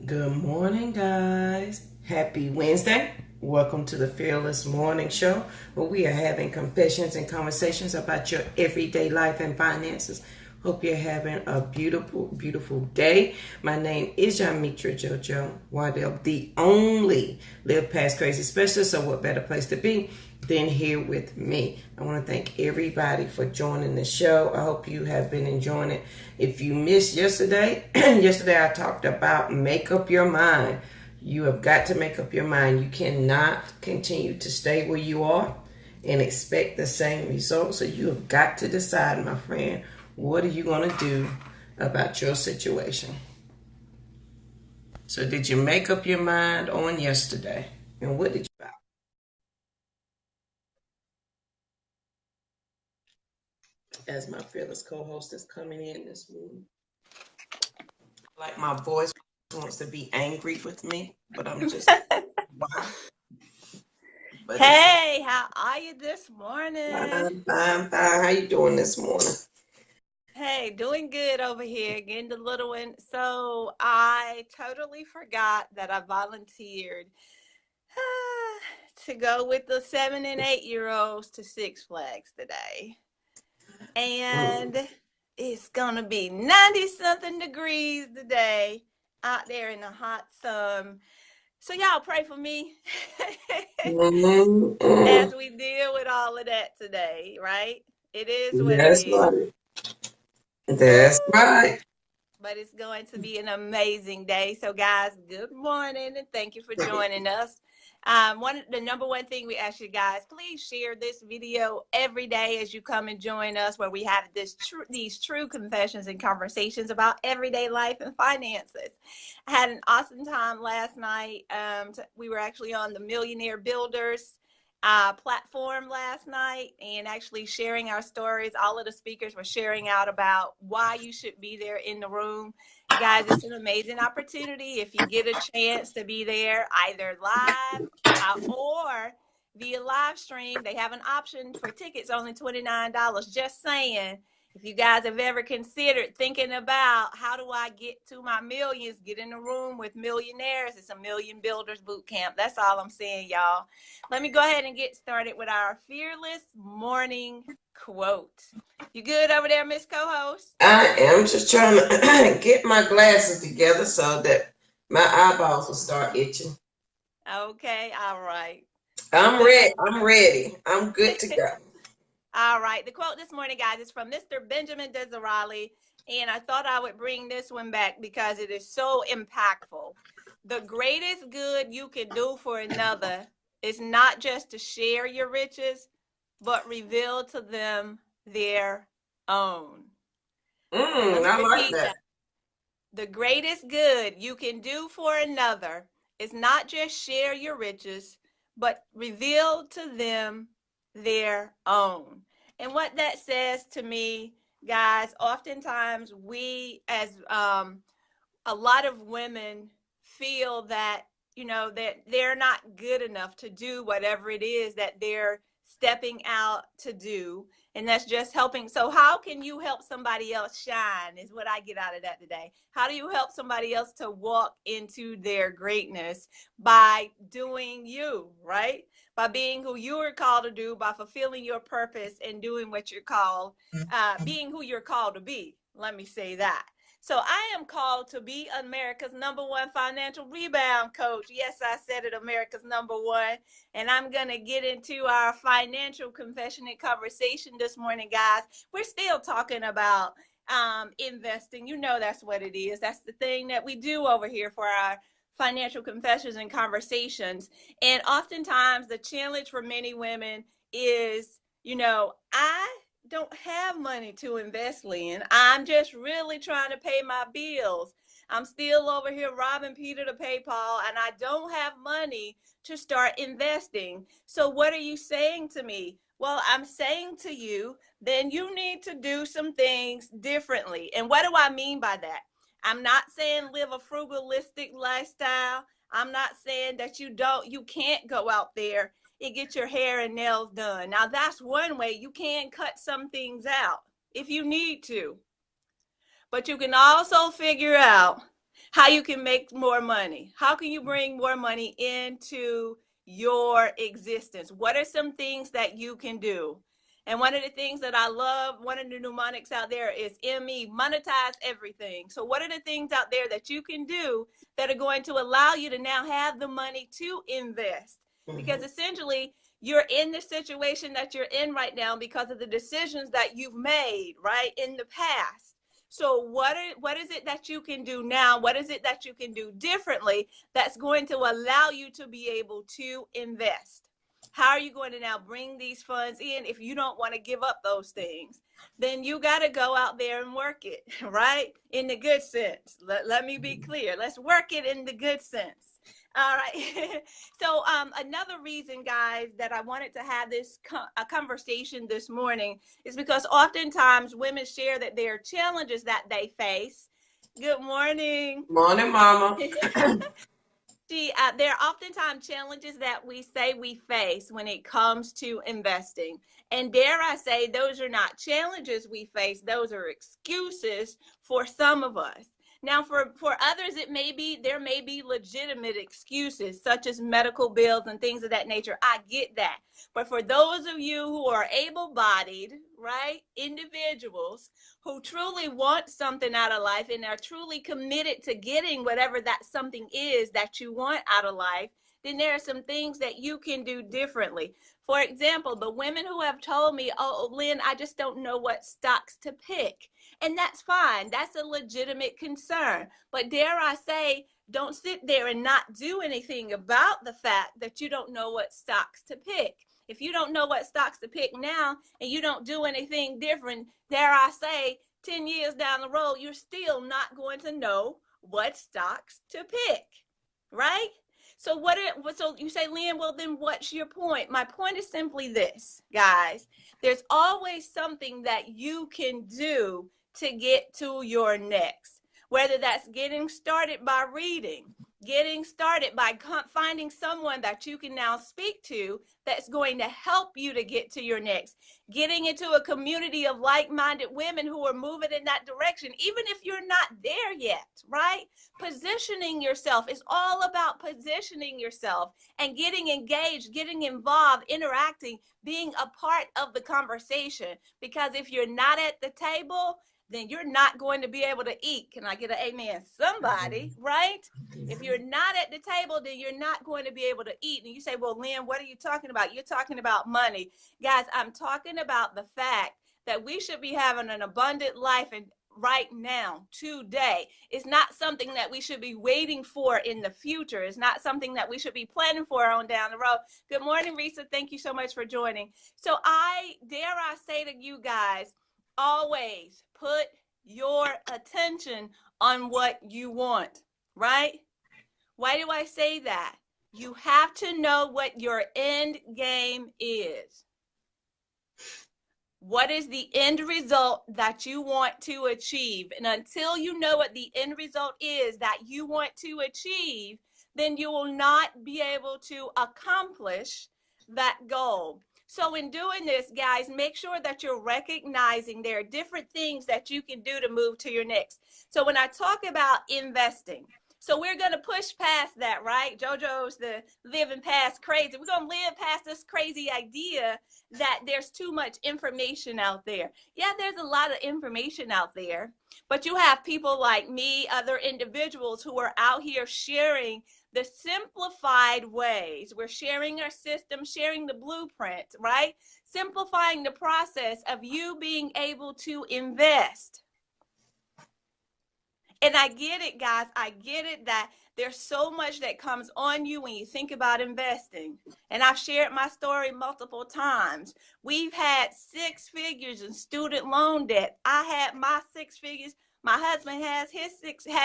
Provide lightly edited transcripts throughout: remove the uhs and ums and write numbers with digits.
Good morning, guys. Happy Wednesday. Welcome to the Fearless Morning Show, where we are having confessions and conversations about your everyday life and finances. Hope you're having a beautiful, beautiful day. My name is Jamitra Jojo Waddell, the only Live Past Crazy specialist. So, what better place to be than here with me? I want to thank everybody for joining the show. I hope you have been enjoying it. If you missed yesterday, yesterday I talked about make up your mind. You have got to make up your mind. You cannot continue to stay where you are and expect the same results. So you have got to decide, my friend, what are you going to do about your situation? So did you make up your mind on yesterday? And what did you about? As my fearless co-host is coming in this morning, like my voice wants to be angry with me, but I'm just wow. But it's Hey, how are you this morning? fine, fine, fine. How you doing this morning? Hey, doing good over here, getting the little one. So I totally forgot that I volunteered to go with the 7 and 8 year olds to Six Flags today. Mm. And it's gonna be 90 something degrees today out there in the hot sun. So y'all pray for me Mm, as mm. we deal with all of that today, right? It is what it That's is. right. That's Ooh, right. but it's going to be an amazing day. So, guys, good morning and thank you for joining us. The number one thing we ask you guys, please share this video every day as you come and join us, where we have these true confessions and conversations about everyday life and finances. I had an awesome time last night. We were actually on the Millionaire Builders platform last night and actually sharing our stories. All of the speakers were sharing out about why you should be there in the room. Guys, it's an amazing opportunity if you get a chance to be there either live or via live stream. They have an option for tickets, only $29. Just saying. If you guys have ever considered thinking about how do I get to my millions, get in the room with millionaires. It's a Million Builders Boot Camp. That's all I'm saying, y'all. Let me go ahead and get started with our fearless morning quote. You good over there, Miss Co-host? I am just trying to get my glasses together so that my eyeballs will start itching. Okay, all right. I'm The ready. I'm ready. I'm good to go. all right. The quote this morning, guys, is from Mr. Benjamin Disraeli, and I thought I would bring this one back because it is so impactful. The greatest good you can do for another is not just to share your riches, but reveal to them their own. Let me I like repeat that. that. The greatest good you can do for another is not just share your riches, but reveal to them their own. And what that says to me, guys, oftentimes we, as a lot of women, feel that, that they're not good enough to do whatever it is that they're stepping out to do, and that's just helping. So how can you help somebody else shine is what I get out of that today. How do you help somebody else to walk into their greatness? By doing you, right? By being who you are called to do, by fulfilling your purpose and doing what you're called, being who you're called to be. Let me say that. So I am called to be America's #1 financial rebound coach. Yes, I said it, America's #1. And I'm going to get into our financial confession and conversation this morning, guys. We're still talking about investing. You know, that's what it is. That's the thing that we do over here for our financial confessions and conversations. And oftentimes the challenge for many women is, I don't have money to invest, Lynn. I'm just really trying to pay my bills. I'm still over here robbing Peter to pay Paul, and I don't have money to start investing. So, what are you saying to me? Well, I'm saying to you, then you need to do some things differently. And what do I mean by that? I'm not saying live a frugalistic lifestyle. I'm not saying that you can't go out there and get your hair and nails done. Now, that's one way. You can cut some things out if you need to. But you can also figure out how you can make more money. How can you bring more money into your existence? What are some things that you can do? And one of the things that I love, one of the mnemonics out there is ME, monetize everything. So what are the things out there that you can do that are going to allow you to now have the money to invest? Because essentially, you're in the situation that you're in right now because of the decisions that you've made, right, in the past. So what is it that you can do now? What is it that you can do differently that's going to allow you to be able to invest? How are you going to now bring these funds in if you don't want to give up those things? Then you got to go out there and work it, right? In the good sense. Let me be clear. Let's work it in the good sense. All right. So another reason, guys, that I wanted to have this a conversation this morning is because oftentimes women share that there are challenges that they face. Good morning. Morning, Mama. There are oftentimes challenges that we say we face when it comes to investing. And dare I say, those are not challenges we face, those are excuses for some of us. Now, for others, there may be legitimate excuses, such as medical bills and things of that nature. I get that. But for those of you who are able-bodied, right, individuals who truly want something out of life and are truly committed to getting whatever that something is that you want out of life, then there are some things that you can do differently. For example, the women who have told me, oh, Lynn, I just don't know what stocks to pick. And that's fine. That's a legitimate concern. But dare I say, don't sit there and not do anything about the fact that you don't know what stocks to pick. If you don't know what stocks to pick now and you don't do anything different, dare I say, 10 years down the road, you're still not going to know what stocks to pick, right? So so you say, Lynn, well, then what's your point? My point is simply this, guys. There's always something that you can do to get to your next, whether that's getting started by reading, getting started by finding someone that you can now speak to that's going to help you to get to your next, getting into a community of like-minded women who are moving in that direction, even if you're not there yet, right? Positioning yourself is all about positioning yourself and getting engaged, getting involved, interacting, being a part of the conversation. Because if you're not at the table, then you're not going to be able to eat. Can I get an amen? Somebody, right? If you're not at the table, then you're not going to be able to eat. And you say, well, Lynn, what are you talking about? You're talking about money. Guys, I'm talking about the fact that we should be having an abundant life and right now, today. It's not something that we should be waiting for in the future. It's not something that we should be planning for on down the road. Good morning, Risa. Thank you so much for joining. So dare I say to you guys, always put your attention on what you want, right? Why do I say that? You have to know what your end game is. What is the end result that you want to achieve? And until you know what the end result is that you want to achieve, then you will not be able to accomplish that goal. So in doing this, guys, make sure that you're recognizing there are different things that you can do to move to your next. So when I talk about investing, so we're going to push past that, right? JoJo's the living past crazy. We're going to live past this crazy idea that there's too much information out there. Yeah, there's a lot of information out there, but you have people like me, other individuals who are out here sharing the simplified ways. We're sharing our system, sharing the blueprint, right? Simplifying the process of you being able to invest. And I get it, guys. I get it that there's so much that comes on you when you think about investing. And I've shared my story multiple times. We've had 6 figures in student loan debt. I had my 6 figures. My husband had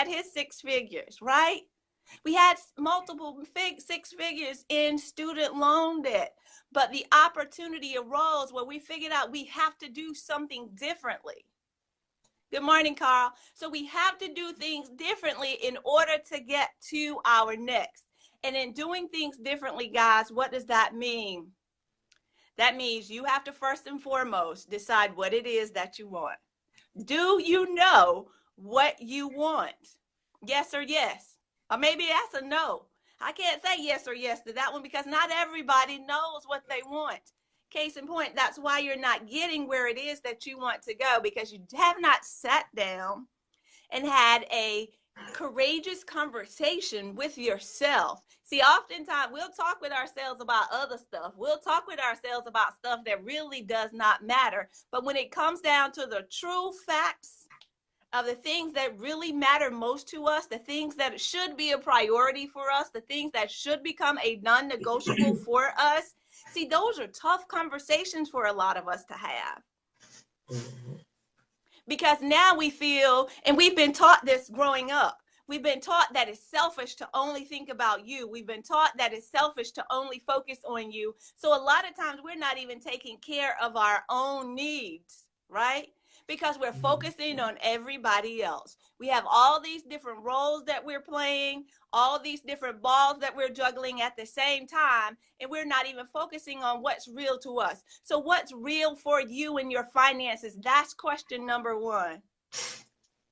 his 6 figures, right? We had multiple 6 figures in student loan debt, but the opportunity arose where we figured out we have to do something differently. Good morning, Carl. So we have to do things differently in order to get to our next. And in doing things differently, guys, what does that mean? That means you have to first and foremost decide what it is that you want. Do you know what you want? Yes or yes. Or maybe that's a no. I can't say yes or yes to that one because not everybody knows what they want. Case in point, that's why you're not getting where it is that you want to go, because you have not sat down and had a courageous conversation with yourself. See, oftentimes we'll talk with ourselves about other stuff. We'll talk with ourselves about stuff that really does not matter. But when it comes down to the true facts of the things that really matter most to us, the things that should be a priority for us, the things that should become a non-negotiable for us, see, those are tough conversations for a lot of us to have. Because now we feel, and we've been taught this growing up, we've been taught that it's selfish to only think about you. We've been taught that it's selfish to only focus on you. So a lot of times we're not even taking care of our own needs, right? Because we're focusing on everybody else. We have all these different roles that we're playing, all these different balls that we're juggling at the same time, and we're not even focusing on what's real to us. So what's real for you in your finances? That's question number one.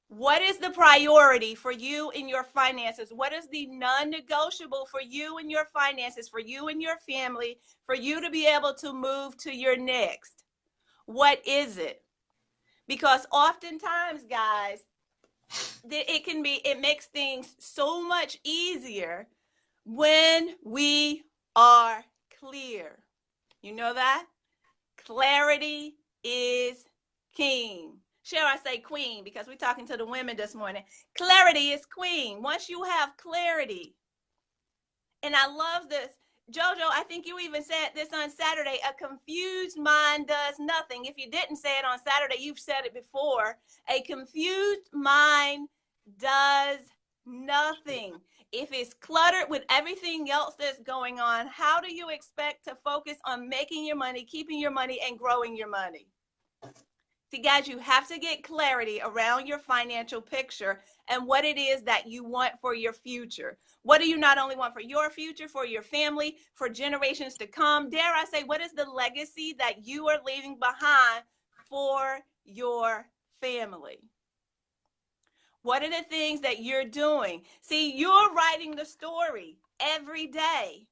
What is the priority for you in your finances? What is the non-negotiable for you in your finances, for you and your family, for you to be able to move to your next? What is it? Because oftentimes, guys, it makes things so much easier when we are clear. You know that? Clarity is king. Shall I say queen? Because we're talking to the women this morning. Clarity is queen. Once you have clarity, and I love this, Jojo, I think you even said this on Saturday, a confused mind does nothing. If you didn't say it on Saturday, you've said it before. A confused mind does nothing. If it's cluttered with everything else that's going on, how do you expect to focus on making your money, keeping your money, and growing your money? See, guys, you have to get clarity around your financial picture and what it is that you want for your future. What do you not only want for your future, for your family, for generations to come? Dare I say, what is the legacy that you are leaving behind for your family? What are the things that you're doing? See, you're writing the story every day.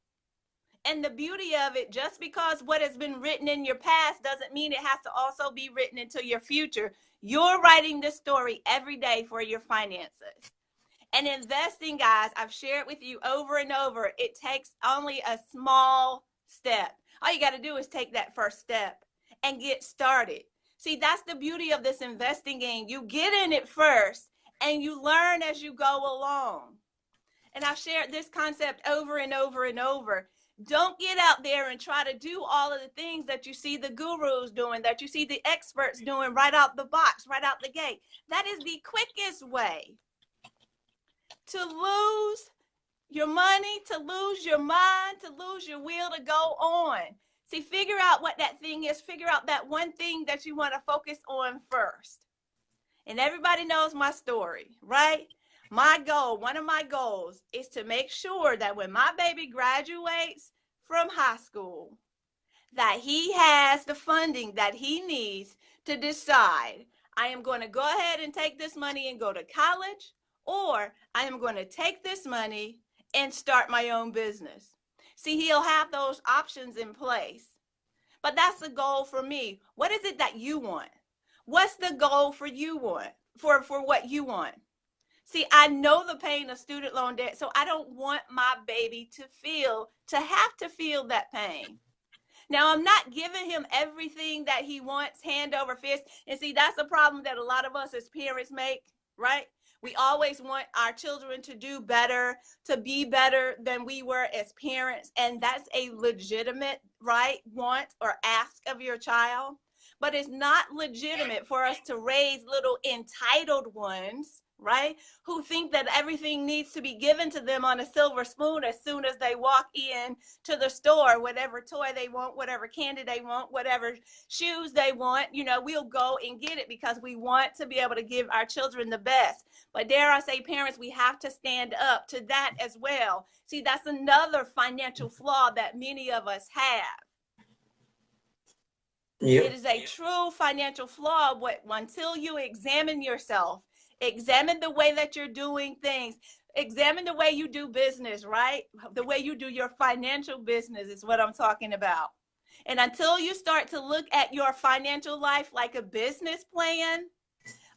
And the beauty of it, just because what has been written in your past doesn't mean it has to also be written into your future. You're writing this story every day for your finances. And investing, guys, I've shared with you over and over, it takes only a small step. All you got to do is take that first step and get started. See, that's the beauty of this investing game. You get in it first and you learn as you go along. And I've shared this concept over and over and over. Don't get out there and try to do all of the things that you see the gurus doing, that you see the experts doing right out the box, right out the gate. That is the quickest way to lose your money, to lose your mind, to lose your will to go on. See, figure out what that thing is. Figure out that one thing that you want to focus on first. And everybody knows my story, right? My goal, one of my goals, is to make sure that when my baby graduates from high school, that he has the funding that he needs to decide, I am going to go ahead and take this money and go to college, or I am going to take this money and start my own business. See, he'll have those options in place. But that's the goal for me. What is it that you want? What's the goal for you want, for what you want? See, I know the pain of student loan debt, so I don't want my baby to have to feel that pain. Now, I'm not giving him everything that he wants hand over fist. And see, that's a problem that a lot of us as parents make, right? We always want our children to do better, to be better than we were as parents. And that's a legitimate, right, want or ask of your child. But it's not legitimate for us to raise little entitled ones, right, who think that everything needs to be given to them on a silver spoon as soon as they walk in to the store. Whatever toy they want, whatever candy they want, whatever shoes they want, we'll go and get it because we want to be able to give our children the best. But dare I say, parents, we have to stand up to that as well. See, that's another financial flaw that many of us have. Yep. It is a true financial flaw, but until you examine yourself, Examine the way that you're doing things. Examine the way you do business, right? The way you do your financial business is what I'm talking about. And until you start to look at your financial life like a business plan,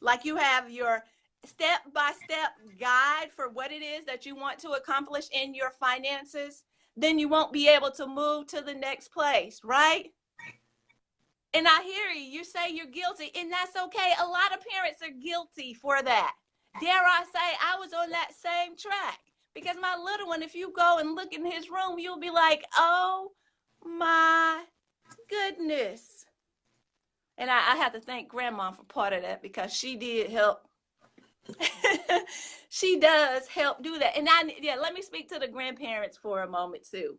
like you have your step-by-step guide for what it is that you want to accomplish in your finances, then you won't be able to move to the next place, right? And I hear you. You say you're guilty, and that's okay. A lot of parents are guilty for that. Dare I say, I was on that same track. Because my little one, if you go and look in his room, you'll be like, oh my goodness. And I have to thank Grandma for part of that, because she did help. She does help do that. And let me speak to the grandparents for a moment too.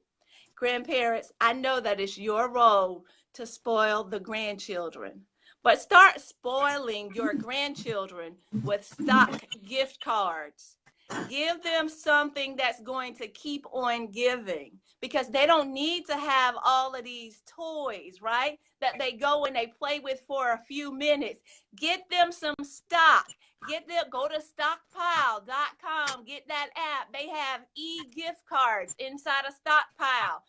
Grandparents, I know that it's your role to spoil the grandchildren, but start spoiling your grandchildren with stock gift cards. Give them something that's going to keep on giving, because they don't need to have all of these toys, right? That they go and they play with for a few minutes. Get them some stock. Go to stockpile.com. Get that app. They have e-gift cards inside of Stockpile.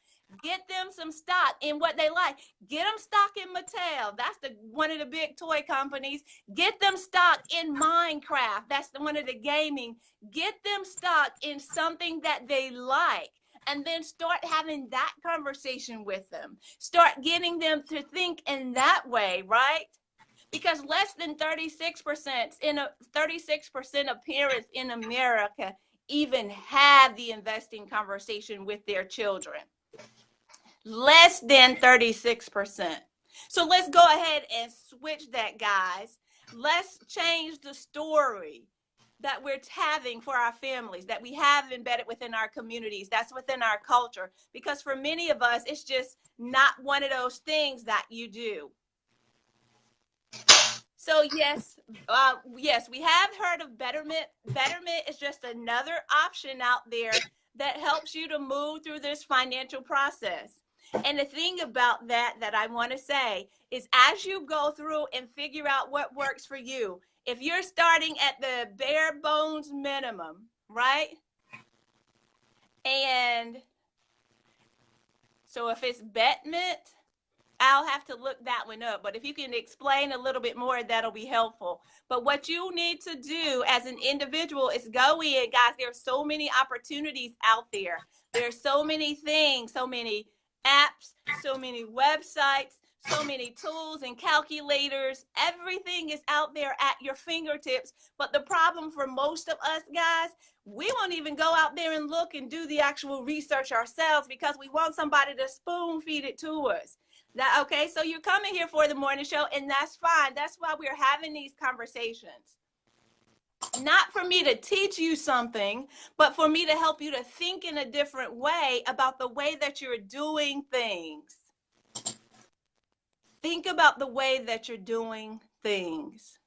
Get them some stock in what they like. Get them stock in Mattel. That's one of the big toy companies. Get them stock in Minecraft. That's one of the gaming. Get them stock in something that they like. And then start having that conversation with them. Start getting them to think in that way, right? Because less than 36% of parents in America even have the investing conversation with their children. Less than 36%. So let's go ahead and switch that, guys. Let's change the story that we're having for our families, that we have embedded within our communities, that's within our culture. Because for many of us, it's just not one of those things that you do. So yes, we have heard of Betterment. Betterment is just another option out there that helps you to move through this financial process. And the thing about that I want to say is, as you go through and figure out what works for you, if you're starting at the bare bones minimum, right? And so if it's Betterment, I'll have to look that one up. But if you can explain a little bit more, that'll be helpful. But what you need to do as an individual is go in, guys. There's so many opportunities out there. There's so many things, so many apps, so many websites, so many tools and calculators. Everything is out there at your fingertips. But the problem for most of us, guys, we won't even go out there and look and do the actual research ourselves, because we want somebody to spoon feed it to us. Okay, so you're coming here for the morning show, and that's fine. That's why we're having these conversations. Not for me to teach you something, but for me to help you to think in a different way about the way that you're doing things. Think about the way that you're doing things.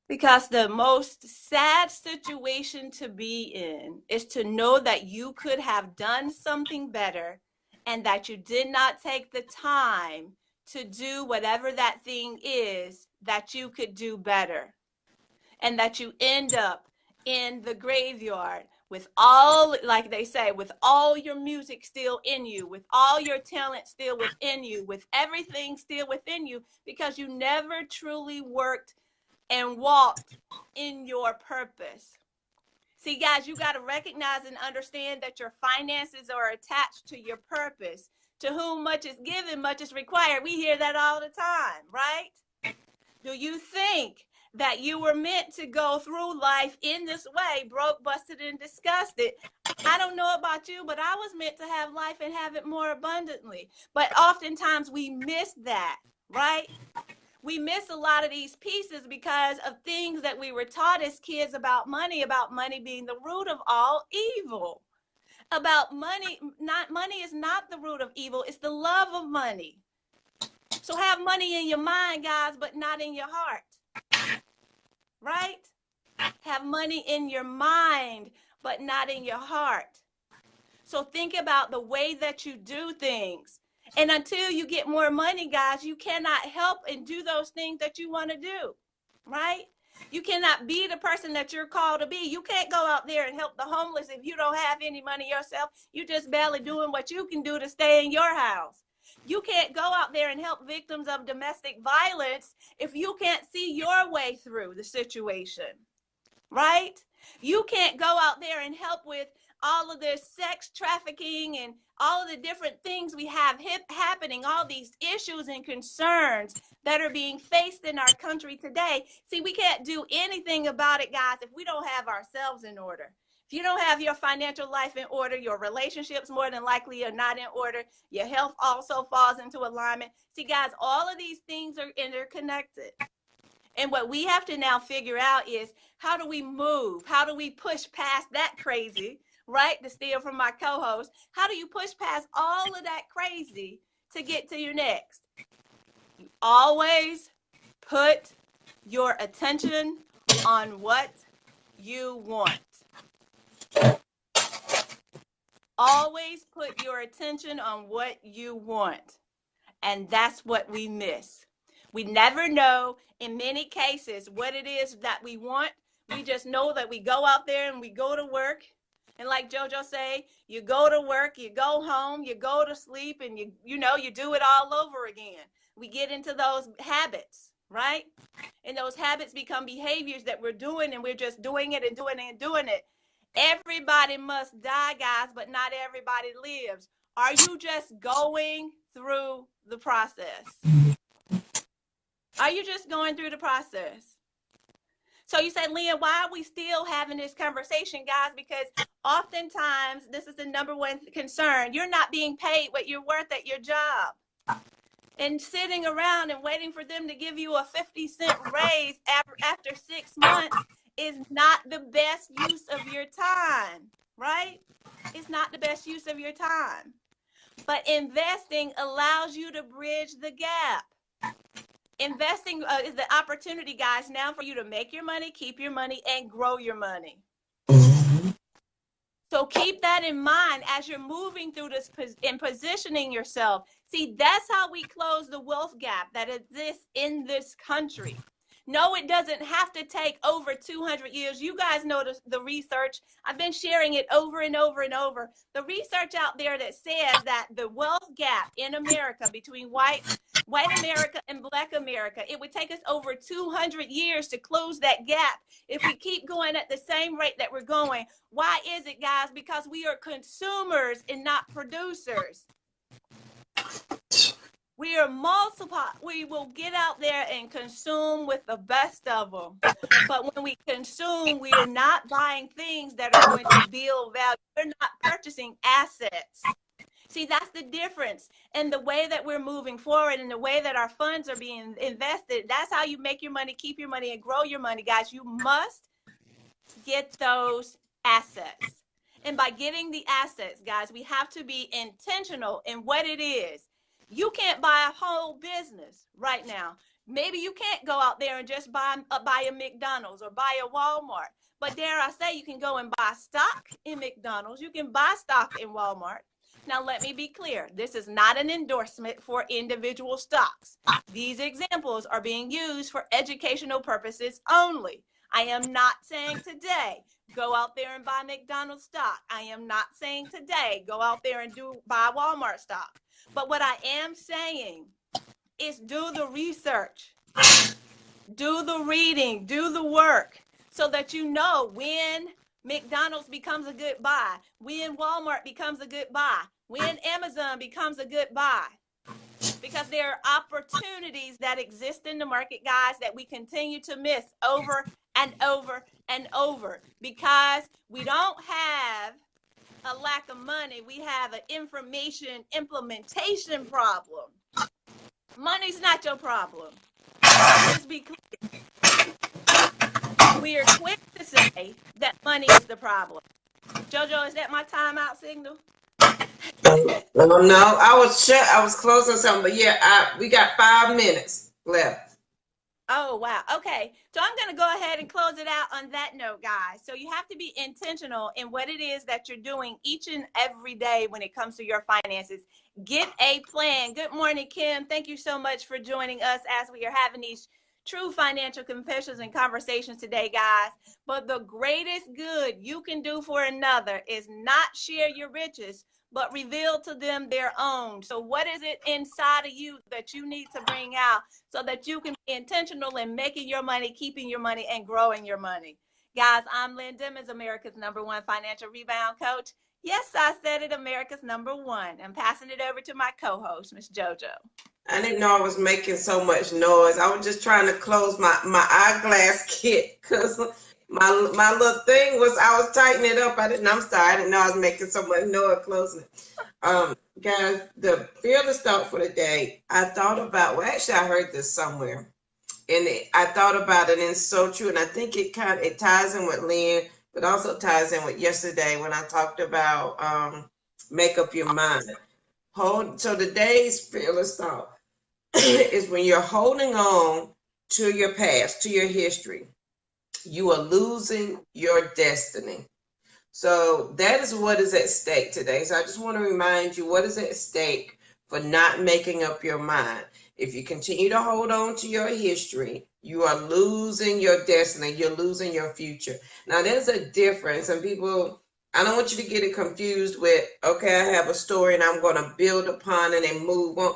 Because the most sad situation to be in is to know that you could have done something better, and that you did not take the time to do whatever that thing is that you could do better. And that you end up in the graveyard with all, like they say, with all your music still in you, with all your talent still within you, with everything still within you, because you never truly worked and walked in your purpose. See, guys, you got to recognize and understand that your finances are attached to your purpose. To whom much is given, much is required. We hear that all the time, right? Do you think that you were meant to go through life in this way, broke, busted, and disgusted? I don't know about you, but I was meant to have life and have it more abundantly. But oftentimes we miss that, right? We miss a lot of these pieces because of things that we were taught as kids about money being the root of all evil. About money is not the root of evil, it's the love of money. So have money in your mind, guys, but not in your heart. Right? Have money in your mind, but not in your heart. So think about the way that you do things. And until you get more money, guys, you cannot help and do those things that you want to do, right? You cannot be the person that you're called to be. You can't go out there and help the homeless if you don't have any money yourself. You just barely doing what you can do to stay in your house. You can't go out there and help victims of domestic violence if you can't see your way through the situation, right? You can't go out there and help with all of this sex trafficking and all of the different things we have happening, all these issues and concerns that are being faced in our country today. See, we can't do anything about it, guys, if we don't have ourselves in order. If you don't have your financial life in order, your relationships more than likely are not in order. Your health also falls into alignment. See, guys, all of these things are interconnected. And what we have to now figure out is, how do we move? How do we push past that crazy, right? To steal from my co-host. How do you push past all of that crazy to get to your next? You always put your attention on what you want. Always put your attention on what you want. And that's what we miss. We never know, in many cases, what it is that we want. We just know that we go out there and we go to work. And like JoJo say, you go to work, you go home, you go to sleep, and you do it all over again. We get into those habits, right? And those habits become behaviors that we're doing, and we're just doing it and doing it and doing it. Everybody must die, guys, but not everybody lives. Are you just going through the process? Are you just going through the process? So you say, Leah, why are we still having this conversation, guys? Because oftentimes, this is the number one concern. You're not being paid what you're worth at your job. And sitting around and waiting for them to give you a 50-cent raise after 6 months is not the best use of your time, right? It's not the best use of your time. But investing allows you to bridge the gap. Investing is the opportunity, guys, now for you to make your money, keep your money, and grow your money. So keep that in mind as you're moving through this and positioning yourself. See, that's how we close the wealth gap that exists in this country. No, it doesn't have to take over 200 years. You guys know the research. I've been sharing it over and over and over. The research out there that says that the wealth gap in America between white America and Black America, it would take us over 200 years to close that gap if we keep going at the same rate that we're going. Why is it, guys? Because we are consumers and not producers. We are we will get out there and consume with the best of them. But when we consume, we are not buying things that are going to build value. We're not purchasing assets. See, that's the difference in the way that we're moving forward and the way that our funds are being invested. That's how you make your money, keep your money, and grow your money, guys. You must get those assets. And by getting the assets, guys, we have to be intentional in what it is. You can't buy a whole business right now. Maybe you can't go out there and just buy a McDonald's or buy a Walmart. But dare I say, you can go and buy stock in McDonald's. You can buy stock in Walmart. Now, let me be clear. This is not an endorsement for individual stocks. These examples are being used for educational purposes only. I am not saying today, go out there and buy McDonald's stock. I am not saying today, go out there and buy Walmart stock. But what I am saying is do the research, do the reading, do the work so that you know when McDonald's becomes a good buy, when Walmart becomes a good buy, when Amazon becomes a good buy. Because there are opportunities that exist in the market, guys, that we continue to miss over and over and over because we don't have a lack of money. We have an information implementation problem. Money's not your problem. Let's be clear. We are quick to say that money is the problem. JoJo, is that my timeout signal? No, I was closing something, but yeah, we got 5 minutes left. Oh, wow. Okay. So I'm going to go ahead and close it out on that note, guys. So you have to be intentional in what it is that you're doing each and every day when it comes to your finances. Get a plan. Good morning, Kim. Thank you so much for joining us as we are having these true financial confessions and conversations today, guys. But the greatest good you can do for another is not share your riches, but reveal to them their own. So, what is it inside of you that you need to bring out so that you can be intentional in making your money, keeping your money, and growing your money? Guys, I'm Lynn Dimmons, America's #1 financial rebound coach. Yes, I said it, America's #1. I'm passing it over to my co-host, Miss JoJo. I didn't know I was making so much noise. I was just trying to close my eyeglass kit because my little thing was, I was tightening it up. I'm sorry, I didn't know I was making so much noise closing it. Guys, the fearless thought for the day, I thought about, well, actually I heard this somewhere, and I thought about it, and it's so true, and I think it ties in with Lynn, but also ties in with yesterday when I talked about make up your mind. So today's fearless thought is when you're holding on to your past, to your history, you are losing your destiny. So that is what is at stake today. So I just want to remind you what is at stake for not making up your mind. If you continue to hold on to your history, you are losing your destiny. You're losing your future. Now, there's a difference, and people, I don't want you to get it confused with, okay, I have a story and I'm going to build upon it and move on.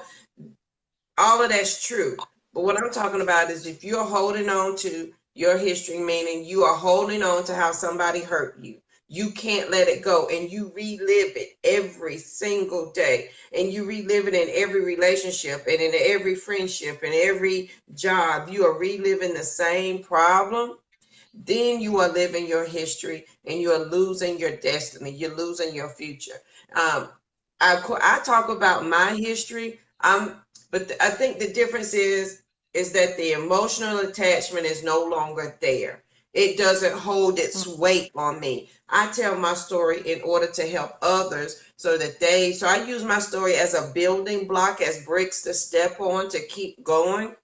All of that's true. But what I'm talking about is if you're holding on to your history, meaning you are holding on to how somebody hurt you, you can't let it go, and you relive it every single day, and you relive it in every relationship and in every friendship and every job. You are reliving the same problem. Then you are living your history and you are losing your destiny. You're losing your future. I talk about my history, but I think the difference is that the emotional attachment is no longer there. It doesn't hold its weight on me. I tell my story in order to help others so I use my story as a building block, as bricks to step on to keep going.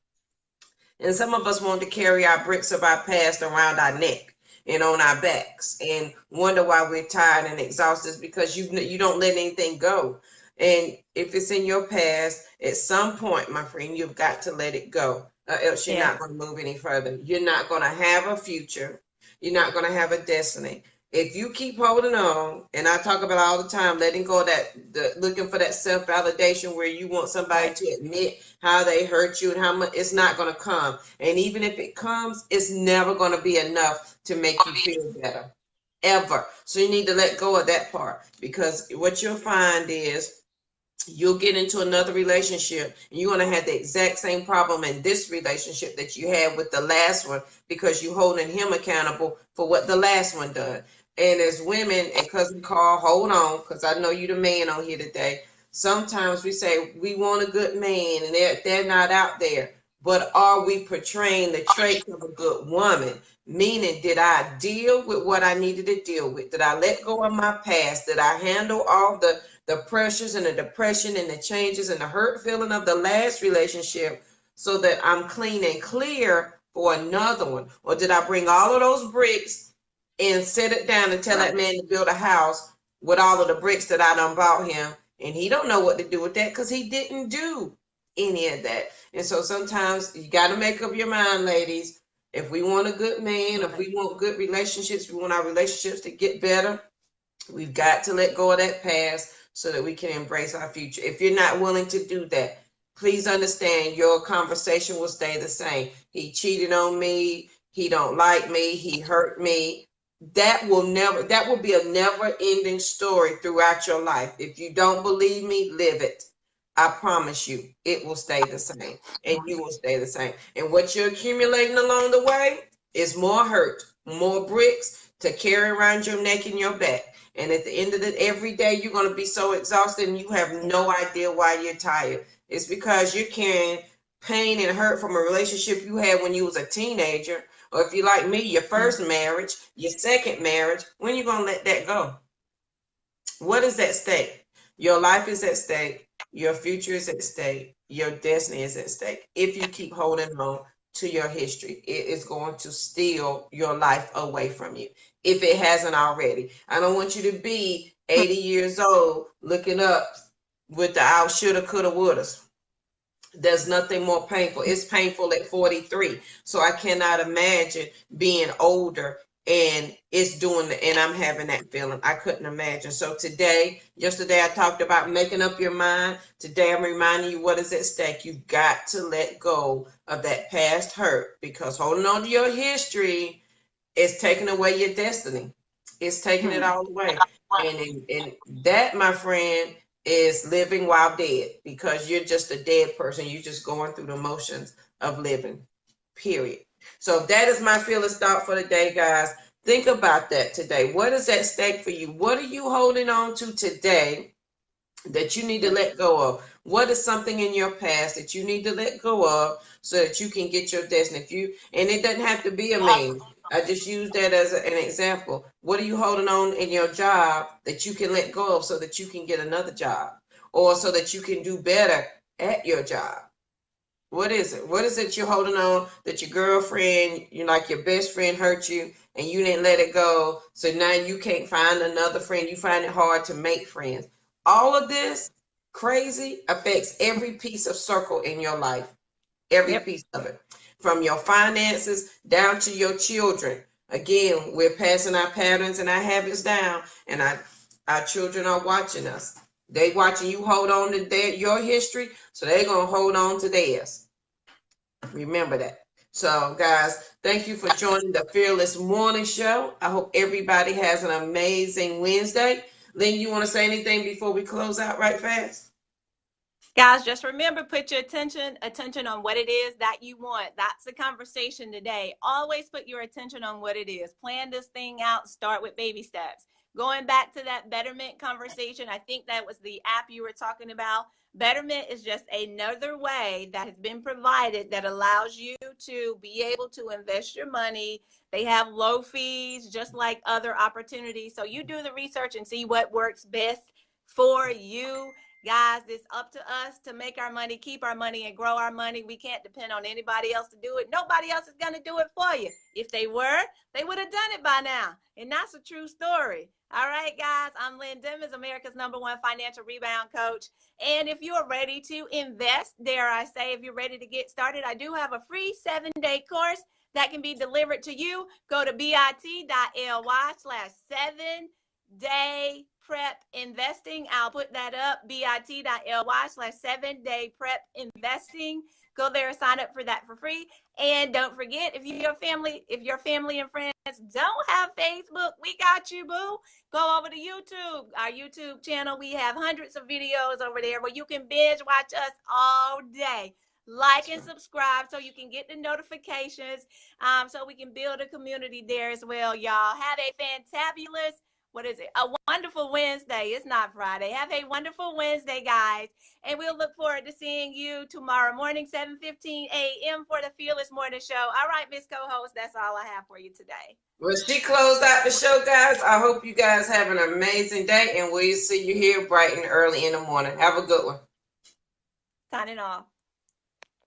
And some of us want to carry our bricks of our past around our neck and on our backs and wonder why we're tired and exhausted, because you don't let anything go. And if it's in your past, at some point, my friend, you've got to let it go, or else you're not going to move any further. You're not going to have a future. You're not going to have a destiny. If you keep holding on, and I talk about all the time, letting go of looking for that self-validation where you want somebody to admit how they hurt you and how much, it's not going to come. And even if it comes, it's never going to be enough to make you feel better, ever. So you need to let go of that part, because what you'll find is you'll get into another relationship and you're going to have the exact same problem in this relationship that you had with the last one, because you're holding him accountable for what the last one done. And as women, and Cousin Carl, hold on, because I know you the man on here today. Sometimes we say we want a good man and they're not out there. But are we portraying the traits of a good woman? Meaning, did I deal with what I needed to deal with? Did I let go of my past? Did I handle all the pressures and the depression and the changes and the hurt feeling of the last relationship so that I'm clean and clear for another one? Or did I bring all of those bricks and set it down and tell that man to build a house with all of the bricks that I done bought him, and he don't know what to do with that because he didn't do any of that? And so sometimes you got to make up your mind, ladies. If we want a good man, if we want good relationships, we want our relationships to get better, we've got to let go of that past so that we can embrace our future. If you're not willing to do that, please understand your conversation will stay the same. He cheated on me. He don't like me. He hurt me. That will be a never ending story throughout your life. If you don't believe me, live it. I promise you, it will stay the same, and you will stay the same. And what you're accumulating along the way is more hurt, more bricks to carry around your neck and your back. And at the end of every day, you're going to be so exhausted and you have no idea why you're tired. It's because you're carrying pain and hurt from a relationship you had when you was a teenager. Or if you're like me, your first marriage, your second marriage, when you going to let that go? What is at stake? Your life is at stake. Your future is at stake. Your destiny is at stake. If you keep holding on to your history, it is going to steal your life away from you, if it hasn't already. I don't want you to be 80 years old looking up with the I shoulda, coulda, wouldas. There's nothing more painful. It's painful at 43. So I cannot imagine being older and it's doing and I'm having that feeling. I couldn't imagine. So yesterday I talked about making up your mind. Today I'm reminding you what is at stake. You got to let go of that past hurt, because holding on to your history is taking away your destiny. It's taking it all away. And that, my friend, is living while dead, because you're just a dead person. You're just going through the motions of living, period. So that is my fearless thought for the day, guys. Think about that today. What is at stake for you? What are you holding on to today that you need to let go of? What is something in your past that you need to let go of so that you can get your destiny? And it doesn't have to be a man. I just use that as an example. What are you holding on in your job that you can let go of so that you can get another job, or so that you can do better at your job? What is it? What is it you're holding on that your girlfriend, like your best friend, hurt you and you didn't let it go? So now you can't find another friend. You find it hard to make friends. All of this crazy affects every piece of circle in your life, every piece of it, from your finances down to your children. Again, we're passing our patterns and our habits down, and our children are watching us. They watching you hold on to your history, so they're going to hold on to theirs. Remember that. So, guys, thank you for joining the Fearless Morning Show. I hope everybody has an amazing Wednesday. Lynn, you want to say anything before we close out right fast? Guys, just remember, put your attention on what it is that you want. That's the conversation today. Always put your attention on what it is. Plan this thing out. Start with baby steps. Going back to that Betterment conversation, I think that was the app you were talking about. Betterment is just another way that has been provided that allows you to be able to invest your money. They have low fees, just like other opportunities. So you do the research and see what works best for you. Guys, it's up to us to make our money, keep our money, and grow our money. We can't depend on anybody else to do it. Nobody else is going to do it for you. If they were, they would have done it by now. And that's a true story. All right, guys, I'm Lynn Dimmons, America's #1 financial rebound coach. And if you're ready to invest, dare I say, if you're ready to get started, I do have a free 7-day course that can be delivered to you. Go to bit.ly/7day prep investing. I'll put that up, bit.ly/7day prep investing. Go there and sign up for that for free. And don't forget, if your family and friends don't have Facebook, we got you, boo. Go over to YouTube, our YouTube channel. We have hundreds of videos over there where you can binge watch us all day. Like and subscribe so you can get the notifications, so we can build a community there as well. Y'all have a fantabulous, a wonderful Wednesday. It's not Friday. Have a wonderful Wednesday, guys. And we'll look forward to seeing you tomorrow morning, 7:15 a.m. for the Fearless Morning Show. All right, Miss Co-host, that's all I have for you today. Well, she closed out the show, guys. I hope you guys have an amazing day, and we'll see you here bright and early in the morning. Have a good one. Signing off.